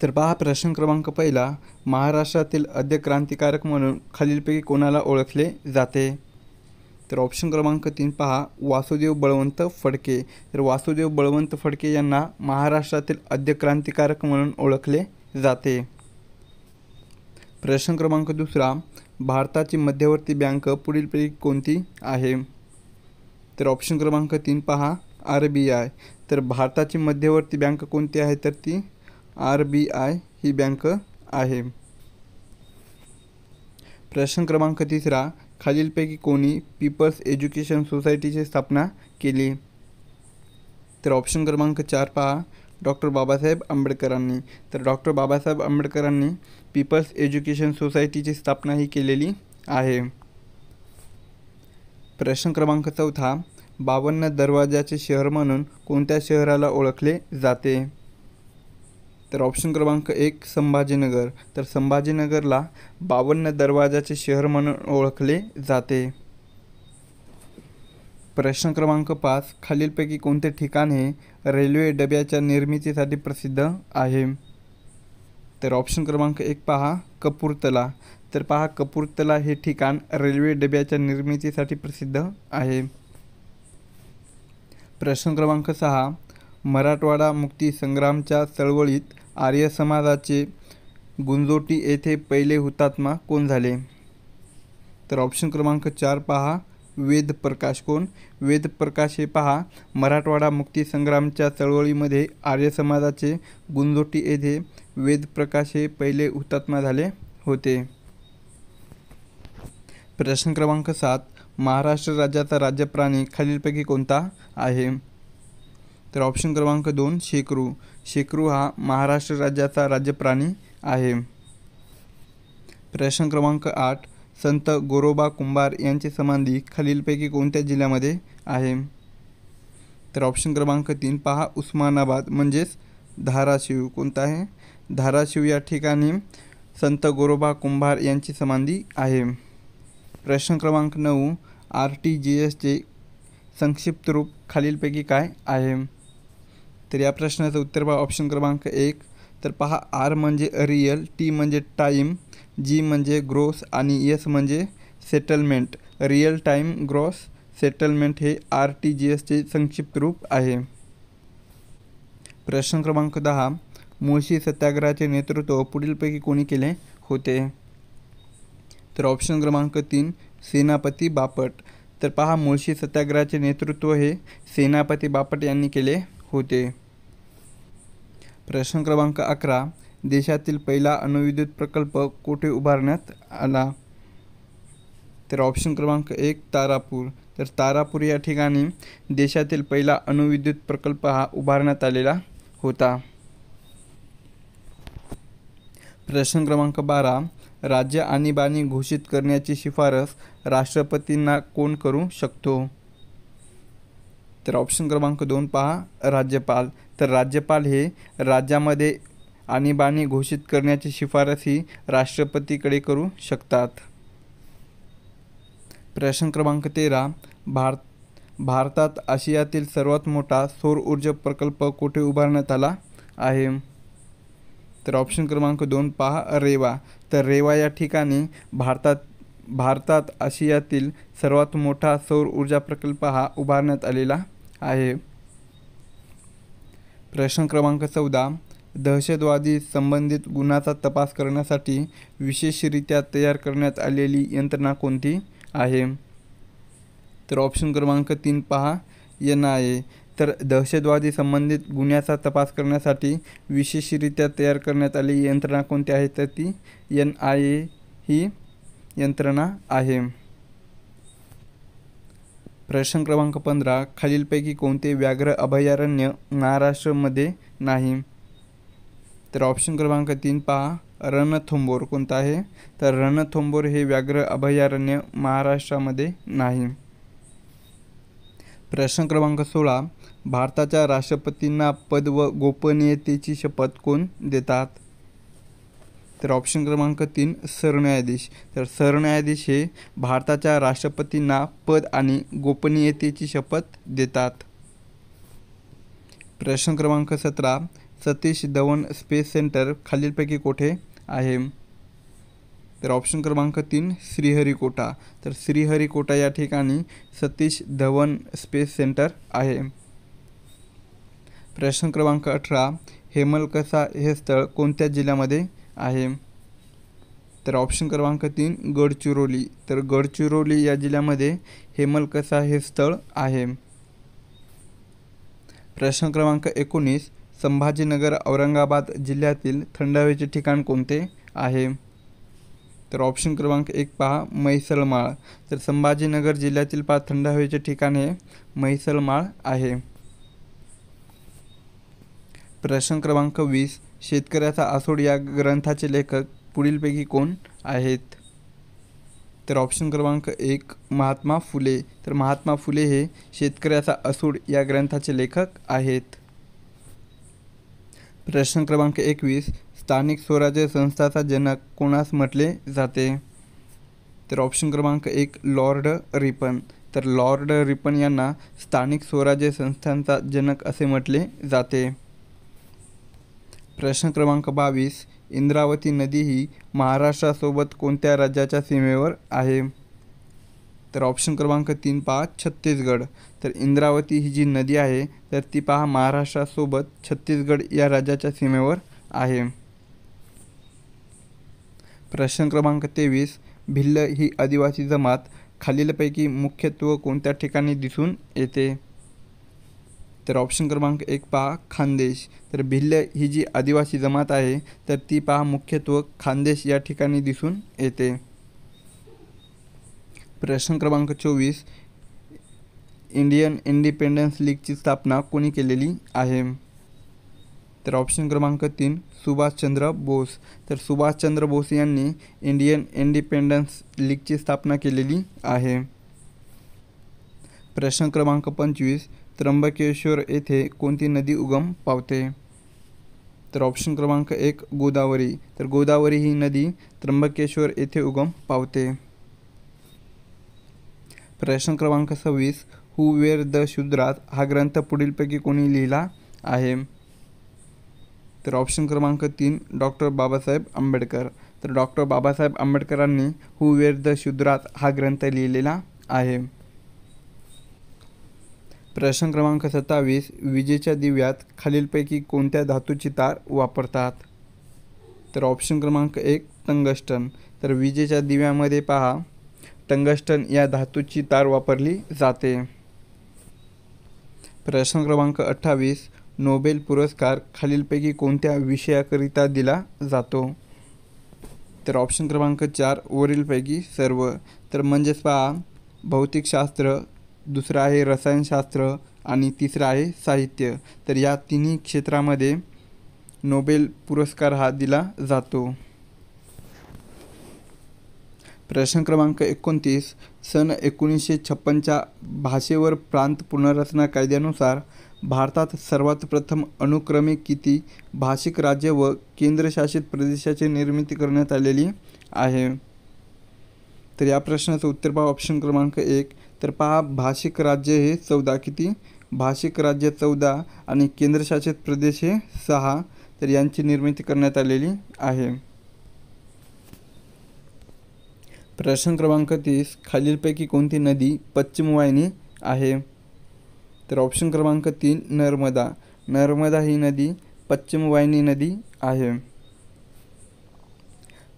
तर पहा प्रश्न क्रमांक पहिला, महाराष्ट्रातील आद्य क्रांतिकारक म्हणून खालीलपैकी कोणाला ओळखले जाते? तर ऑप्शन क्रमांक 3 पहा, वासुदेव बळवंत फडके. तर वासुदेव बळवंत फडके यांना महाराष्ट्रातील आद्य क्रांतिकारक म्हणून ओळखले जाते. प्रश्न क्रमांक दुसरा, भारताची मध्यवर्ती बँक पुढीलपैकी कोणती आहे? तर ऑप्शन क्रमांक 3 पहा, RBI. तर भारताची मध्यवर्ती बँक कोणती आहे? तर ती RBI ही बँक आहे. प्रश्न क्रमांक तिसरा, खालीलपैकी कोणी पीपल्स एज्युकेशन सोसायटीची स्थापना केली? तर ऑप्शन क्रमांक 4 पहा, डॉक्टर बाबासाहेब आंबेडकरांनी. तर डॉक्टर बाबासाहेब आंबेडकरांनी पीपल्स एज्युकेशन सोसायटीची स्थापना ही केलेली आहे. प्रश्न क्रमांक चौथा, 52 दरवाजाचे शहर म्हणून कोणत्या शहराला ओळखले जाते? तर ऑप्शन क्रमांक 1 संभाजीनगर. तर संभाजीनगरला 52 दरवाजाचे शहर म्हणून ओळखले जाते. प्रश्न क्रमांक 5, खालीलपैकी कोणते ठिकाण हे रेल्वे डब्याच्या निर्मितीसाठी प्रसिद्ध आहे? तर ऑप्शन क्रमांक 1 पहा, कपूरथला. तर पहा, कपूरथला हे ठिकाण रेल्वे डब्याच्या निर्मितीसाठी प्रसिद्ध आहे. प्रश्न क्रमांक 6, मराठवाडा मुक्ती संग्रामच्या चळवळीत आर्य समाजाचे गुंजोटी येथे पहिले हुतात्मा कोण झाले? तर ऑप्शन क्रमांक 4 पहा, वेदप्रकाश. कोण? वेदप्रकाश हे पहा, मराठवाडा मुक्ती संग्रामच्या चळवळीमध्ये आर्य समाजाचे गुंजोटी येथे वेदप्रकाश हे पहिले हुतात्मा झाले होते. प्रश्न क्रमांक 7, महाराष्ट्र राज्याचा राज्यप्राणी खालीलपैकी कोणता आहे? तर ऑप्शन क्रमांक 2 शेकरू. शेकरू हा महाराष्ट्र राज्याचा राज्यप्राणी आहे. प्रश्न क्रमांक 8, संत गोरोबा कुंभार यांची समाधी खालीलपैकी कोणत्या जिल्ह्यामध्ये आहे? तर ऑप्शन क्रमांक 3 पहा, उस्मानाबाद म्हणजेच धाराशिव. कोणता आहे? धाराशिव या ठिकाणी संत गोरोबा कुंभार यांची समाधी आहे. प्रश्न क्रमांक 9, RTGSचे संक्षिप्त रूप खालीलपैकी काय आहे? तर या प्रश्नाचं उत्तर पहा ऑप्शन क्रमांक 1. तर पहा, R म्हणजे रिअल, T म्हणजे टाईम, G म्हणजे ग्रोस आणि S म्हणजे settlement. Real time gross settlement हे RTGSचे संक्षिप्त रूप आहे. प्रश्न क्रमांक 10, मुळशी सत्याग्रहाचे नेतृत्व पुढीलपैकी कोणी केले होते? तर ऑप्शन क्रमांक 3 सेनापती बापट. तर पहा, मुळशी सत्याग्रहाचे नेतृत्व हे सेनापती बापट यांनी केले होते. प्रश्न क्रमांक 11, देशातील पहिला अणुविद्युत प्रकल्प कोठे उभारण्यात आला? तर ऑप्शन क्रमांक 1 तारापूर. तर तारापूर या ठिकाणी देशातील पहिला अणुविद्युत प्रकल्प हा उभारण्यात आलेला होता. प्रश्न क्रमांक 12, राज्य आणीबाणी घोषित करण्याची शिफारस राष्ट्रपतींना कोण करू शकतो? तर ऑप्शन क्रमांक 2 पहा, राज्यपाल. तर राज्यपाल हे राज्यामध्ये आणीबाणी घोषित करण्याची शिफारस ही राष्ट्रपतीकडे करू शकतात. प्रश्न क्रमांक 13, भारतात आशियातील सर्वात मोठा सौर ऊर्जा प्रकल्प कोठे उभारण्यात आला आहे? तर ऑप्शन क्रमांक 2 पहा, रेवा. तर रेवा या ठिकाणी भारतात आशियातील सर्वात मोठा सौर ऊर्जा प्रकल्प हा उभारण्यात आलेला आहे. प्रश्न क्रमांक 14, दहशतवादी संबंधित गुन्ह्याचा तपास करण्यासाठी विशेषरित्या तयार करण्यात आलेली यंत्रणा कोणती आहे? तर ऑप्शन क्रमांक 3 पहा, NIA. तर दहशतवादी संबंधित गुन्ह्याचा तपास करण्यासाठी विशेषरित्या तयार करण्यात आलेली यंत्रणा कोणती आहे? तर ती NIA ही यंत्रणा आहे. प्रश्न क्रमांक 15, खालीलपैकी कोणते व्याघ्र अभयारण्य महाराष्ट्रामध्ये नाही? तर ऑप्शन क्रमांक 3 पहा, रणथंबोर. कोणता आहे? तर रणथंबोर हे व्याघ्र अभयारण्य महाराष्ट्रामध्ये नाही. प्रश्न क्रमांक 16, भारताच्या राष्ट्रपतींना पद व गोपनीयतेची शपथ कोण देतात? तर ऑप्शन क्रमांक 3 सरन्यायाधीश. तर सरन्यायाधीश हे भारताच्या राष्ट्रपतींना पद आणि गोपनीयतेची शपथ देतात. प्रश्न क्रमांक 17, सतीश धवन स्पेस सेंटर खालीलपैकी कुठे आहे? तर ऑप्शन क्रमांक 3 श्रीहरिकोटा. तर श्रीहरिकोटा या ठिकाणी सतीश धवन स्पेस सेंटर आहे. प्रश्न क्रमांक 18 हेमलकसा हे स्थळ कोणत्या जिल्ह्यामध्ये आहे? तर ऑप्शन क्रमांक 3 गडचिरोली. तर गडचिरोली या जिल्ह्यामध्ये हेमलकसा हे स्थळ आहे. प्रश्न क्रमांक 19 संभाजीनगर औरंगाबाद जिल्ह्यातील थंड हवेचे ठिकाण कोणते आहे? तर ऑप्शन क्रमांक 1 पहा म्हैसळमाळ. तर संभाजीनगर जिल्ह्यातील थंड हवेचे ठिकाण हे म्हैसळमाळ आहे. प्रश्न क्रमांक 20 शेतकऱ्याचा आसूड या ग्रंथाचे लेखक पुढीलपैकी कोण आहेत? तर ऑप्शन क्रमांक 1 महात्मा फुले. तर महात्मा फुले हे शेतकऱ्याचा आसूड या ग्रंथाचे लेखक आहेत. प्रश्न क्रमांक 21 स्थानिक स्वराज्य संस्थाचा जनक कोणास म्हटले जाते? तर ऑप्शन क्रमांक 1 लॉर्ड रिपन. तर लॉर्ड रिपन यांना स्थानिक स्वराज्य संस्थांचा जनक असे म्हटले जाते. प्रश्न क्रमांक 22 इंद्रावती नदी ही महाराष्ट्रासोबत कोणत्या राज्याच्या सीमेवर आहे? तर ऑप्शन क्रमांक 3 पहा छत्तीसगड. तर इंद्रावती ही जी नदी आहे तर ती पहा महाराष्ट्रासोबत छत्तीसगड या राज्याच्या सीमेवर आहे. प्रश्न क्रमांक 23 भिल्ल ही आदिवासी जमात खालीलपैकी मुख्यत्वे कोणत्या ठिकाणी दिसून येते? तर ऑप्शन क्रमांक 1 पहा खानदेश. तर भिल्ल ही जी आदिवासी जमात आहे तर ती पहा मुख्यत्वे खानदेश या ठिकाणी दिसून येते. प्रश्न क्रमांक 24 इंडियन इंडिपेंडन्स लीगची स्थापना कोणी केलेली आहे? तर ऑप्शन क्रमांक 3 सुभाषचंद्र बोस. तर सुभाषचंद्र बोस यांनी इंडियन इंडिपेंडन्स लीगची स्थापना केलेली आहे. प्रश्न क्रमांक 25 त्र्यंबकेश्वर येथे कोणती नदी उगम पावते? तर ऑप्शन क्रमांक 1 गोदावरी. तर गोदावरी ही नदी त्र्यंबकेश्वर येथे उगम पावते. प्रश्न क्रमांक 26 हू वेअर द शूद्रास हा ग्रंथ पुढीलपैकी कोणी लिहिला आहे? तर ऑप्शन क्रमांक 3 डॉक्टर बाबासाहेब आंबेडकर. तर डॉक्टर बाबासाहेब आंबेडकरांनी हू वेअर द शूद्रास हा ग्रंथ लिहिलेला आहे. प्रश्न क्रमांक 27 विजेच्या दिव्यात खालीलपैकी कोणत्या धातूची तार वापरतात? तर ऑप्शन क्रमांक 1 टंगस्टन. तर विजेच्या दिव्यामध्ये पहा टंगस्टन या धातूची तार वापरली जाते. प्रश्न क्रमांक 28 नोबेल पुरस्कार खालीलपैकी कोणत्या विषयाकरिता दिला जातो? तर ऑप्शन क्रमांक 4 वरीलपैकी सर्व. तर म्हणजेच पहा भौतिकशास्त्र, दुसरं आहे रसायनशास्त्र आणि तिसरं आहे साहित्य. तर या तिन्ही क्षेत्रामध्ये नोबेल पुरस्कार हा दिला जातो. प्रश्न क्रमांक 29 सन 1956च्या भाषेवर प्रांत पुनर्रचना कायद्यानुसार भारतात सर्वात प्रथम अनुक्रमे किती भाषिक राज्य व केंद्रशासित प्रदेशाची निर्मिती करण्यात आलेली आहे? तर या प्रश्नाचं उत्तर पहा ऑप्शन क्रमांक 1. तर पहा भाषिक राज्य हे 14. किती भाषिक राज्य 14 आणि केंद्रशासित प्रदेश हे 6. तर यांची निर्मिती करण्यात आलेली आहे. प्रश्न क्रमांक 30 खालीलपैकी कोणती नदी पश्चिम वाहिनी आहे? तर ऑप्शन क्रमांक 3 नर्मदा. नर्मदा ही नदी पश्चिम वाहिनी नदी आहे.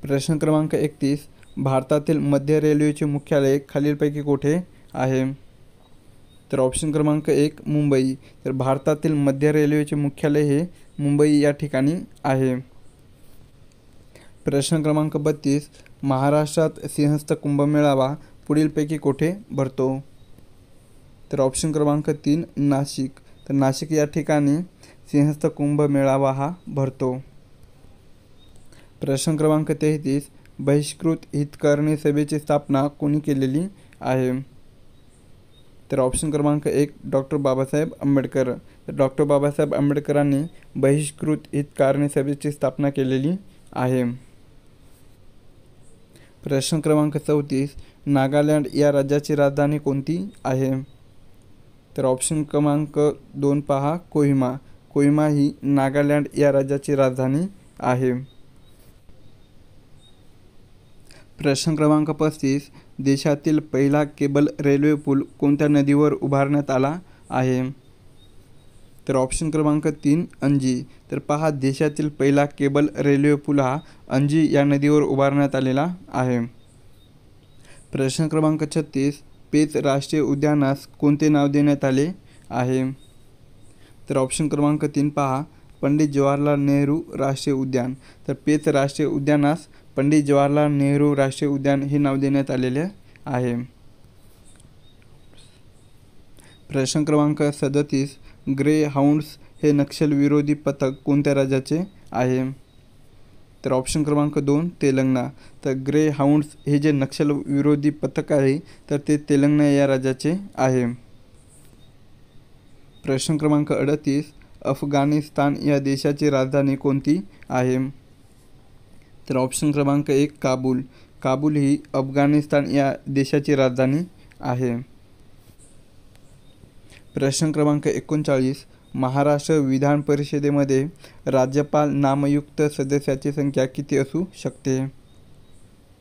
प्रश्न क्रमांक 31 भारतातील मध्य रेल्वेचे मुख्यालय खालीलपैकी कुठे आहे? तर ऑप्शन क्रमांक 1 मुंबई. तर भारतातील मध्य रेल्वेचे मुख्यालय हे मुंबई या ठिकाणी आहे. प्रश्न क्रमांक 32 महाराष्ट्रात सिंहस्थ कुंभमेळावा पुढीलपैकी कुठे भरतो? तर ऑप्शन क्रमांक 3 नाशिक. तर नाशिक या ठिकाणी सिंहस्थ कुंभमेळावा हा भरतो. प्रश्न क्रमांक 33 बहिष्कृत हितकारणी सभेची स्थापना कोणी केलेली आहे? तर ऑप्शन क्रमांक 1 डॉक्टर बाबासाहेब आंबेडकर. तर डॉक्टर बाबासाहेब आंबेडकरांनी बहिष्कृत हितकारणी सभेची स्थापना केलेली आहे. प्रश्न क्रमांक 34 नागालँड या राज्याची राजधानी कोणती आहे? तर ऑप्शन क्रमांक 2 पहा कोहिमा. कोहिमा ही नागालँड या राज्याची राजधानी आहे. प्रश्न क्रमांक 35. देशातील पहिला केबल रेल्वे पूल कोणत्या नदीवर उभारण्यात आला आहे? तर ऑप्शन क्रमांक 3 अंजी. तर पहा, देशातील पहिला केबल रेल्वे पूल हा अंजी या नदीवर उभारण्यात आलेला आहे. प्रश्न क्रमांक 36. पेच राष्ट्रीय उद्यानास कोणते नाव देण्यात आले आहे? तर ऑप्शन क्रमांक 3 पहा, पंडित जवाहरलाल नेहरू राष्ट्रीय उद्यान. तर पेच राष्ट्रीय उद्यानास पंडित जवाहरलाल नेहरू राष्ट्रीय उद्यान हे नाव देण्यात आलेले आहे. प्रश्न क्रमांक 37. ग्रे हाऊंड्स हे नक्षलविरोधी पथक कोणत्या राज्याचे आहे? तर ऑप्शन क्रमांक 2 तेलंगणा. तर ग्रे हाऊंड्स हे जे नक्षलविरोधी पथक आहे तर ते तेलंगणा या राज्याचे आहे. प्रश्न क्रमांक 38. अफगाणिस्तान या देशाची राजधानी कोणती आहे? तर ऑप्शन क्रमांक 1 काबूल. काबूल ही अफगाणिस्तान या देशाची राजधानी आहे. प्रश्न क्रमांक 39. महाराष्ट्र विधान परिषदेमध्ये राज्यपाल नामयुक्त सदस्याची संख्या किती असू शकते?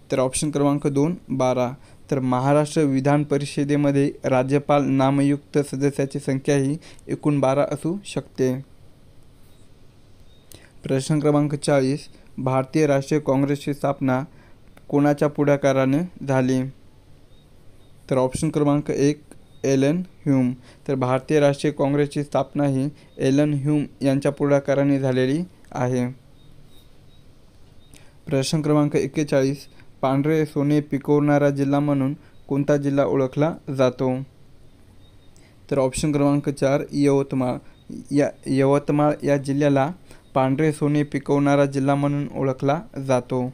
तर ऑप्शन क्रमांक 2 12. तर महाराष्ट्र विधान परिषदेमध्ये राज्यपाल नामयुक्त सदस्याची संख्या ही एकूण 12 असू शकते. प्रश्न क्रमांक 40. भारतीय राष्ट्रीय काँग्रेसची स्थापना कोणाच्या पुढाकाराने झाली? तर ऑप्शन क्रमांक 1 एलन ह्यूम. तर भारतीय राष्ट्रीय काँग्रेसची स्थापना ही एलन ह्यूम यांच्या पुढाकाराने झालेली आहे. प्रश्न क्रमांक 41. पांढरे सोने पिकवणारा जिल्हा म्हणून कोणता जिल्हा ओळखला जातो? तर ऑप्शन क्रमांक 4 यवतमाळ. यवतमाळ या जिल्ह्याला पांढरे सोने पिकवणारा जिल्हा म्हणून ओळखला जातो.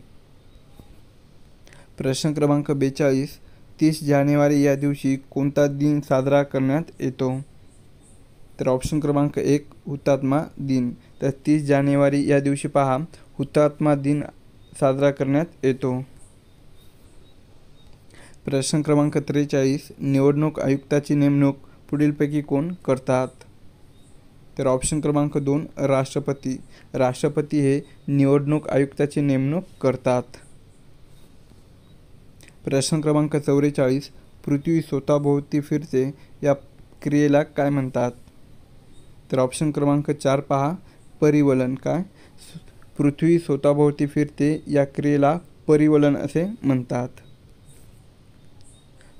प्रश्न क्रमांक 42. 30 जानेवारी या दिवशी कोणता दिन साजरा करण्यात येतो? तर ऑप्शन क्रमांक 1 हुतात्मा दिन. तर 30 जानेवारी या दिवशी पहा, हुतात्मा दिन साजरा करण्यात येतो. प्रश्न क्रमांक 43. निवडणूक आयुक्ताची नेमणूक पुढीलपैकी कोण करतात? तर ऑप्शन क्रमांक 2 राष्ट्रपती. राष्ट्रपती हे निवडणूक आयुक्ताची नेमणूक करतात. प्रश्न क्रमांक 44. पृथ्वी स्वतःभोवती फिरते या क्रियेला काय म्हणतात? तर ऑप्शन क्रमांक 4 पहा, परिवलन. काय? पृथ्वी स्वतःभोवती फिरते या क्रियेला परिवलन असे म्हणतात.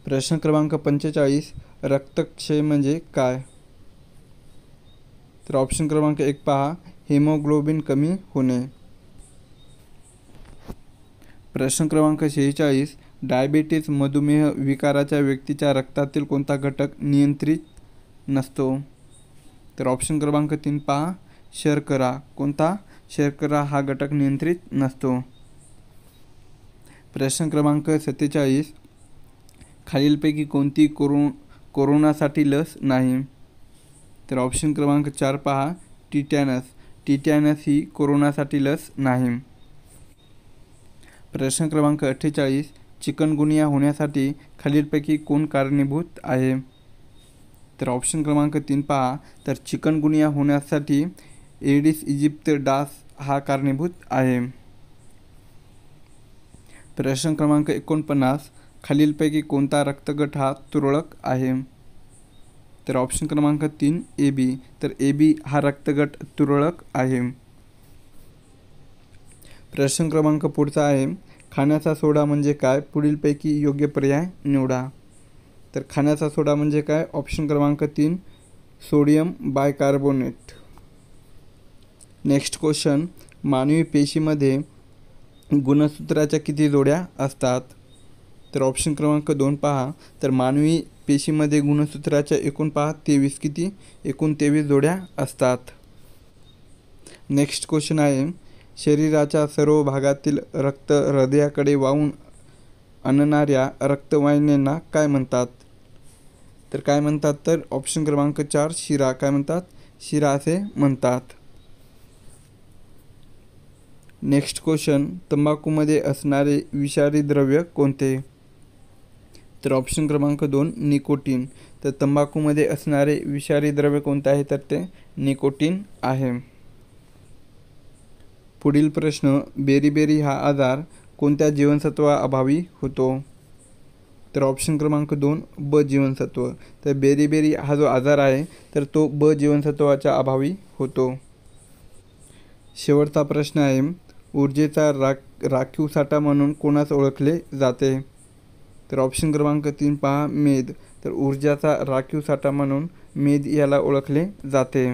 प्रश्न क्रमांक 45. रक्तक्षय म्हणजे काय? तर ऑप्शन क्रमांक 1 पहा, हिमोग्लोबिन कमी होणे. प्रश्न क्रमांक 46. डायबिटीज मधुमेह विकाराच्या व्यक्तीच्या रक्तातील कोणता घटक नियंत्रित नसतो? तर ऑप्शन क्रमांक 3 पहा, शर्करा. कोणता? शर्करा हा घटक नियंत्रित नसतो. प्रश्न क्रमांक 47. खालीलपैकी कोणती कोरोनासाठी लस नाही? तर ऑप्शन क्रमांक 4 पहा, टिटॅनस. टिटॅनस ही कोरोनासाठी लस नाही. प्रश्न क्रमांक 48. चिकनगुनिया होण्यासाठी खालीलपैकी कोण कारणीभूत आहे? तर ऑप्शन क्रमांक 3 पहा, तर चिकनगुनिया होण्यासाठी एडिस इजिप्ती डास हा कारणीभूत आहे. प्रश्न क्रमांक 49. खालीलपैकी कोणता रक्तगट हा तुरळक आहे? तर ऑप्शन क्रमांक 3 AB. तर AB हा रक्तगट तुरळक आहे. प्रश्न क्रमांक पुढचा आहे, खाण्याचा सोडा म्हणजे काय? पुढीलपैकी योग्य पर्याय निवडा. तर खाण्याचा सोडा म्हणजे काय? ऑप्शन क्रमांक 3 सोडियम बायकार्बोनेट. Next question. मानवी पेशीमध्ये गुणसूत्राच्या किती जोड्या असतात? तर ऑप्शन क्रमांक 2 पहा, तर मानवी पेशीमध्ये गुणसूत्राच्या एकूण पहा 23. किती? एकूण 23 जोड्या असतात. नेक्स्ट क्वेश्चन आहे, शरीराच्या सर्व भागातील रक्त हृदयाकडे वाहून आणणाऱ्या रक्तवाहिन्यांना काय म्हणतात? तर काय म्हणतात? तर ऑप्शन क्रमांक 4 शिरा. काय म्हणतात? शिरा असे म्हणतात. Next question. तंबाखूमध्ये असणारे विषारी द्रव्य कोणते? तर ऑप्शन क्रमांक 2 निकोटीन. तर तंबाखूमध्ये असणारे विषारी द्रव्य कोणते आहे तर ते निकोटीन आहे. पुढील प्रश्न, बेरीबेरी हा आजार कोणत्या जीवनसत्वाअभावी होतो? तर ऑप्शन क्रमांक 2 ब जीवनसत्व. तर बेरीबेरी हा जो आजार आहे तर तो ब जीवनसत्वाच्या अभावी होतो. शेवटचा प्रश्न आहे, ऊर्जेचा राखीव साठा म्हणून कोणास ओळखले जाते? तर ऑप्शन क्रमांक 3 पहा मेद. तर ऊर्जाचा राखीव साठा म्हणून मेद याला ओळखले जाते.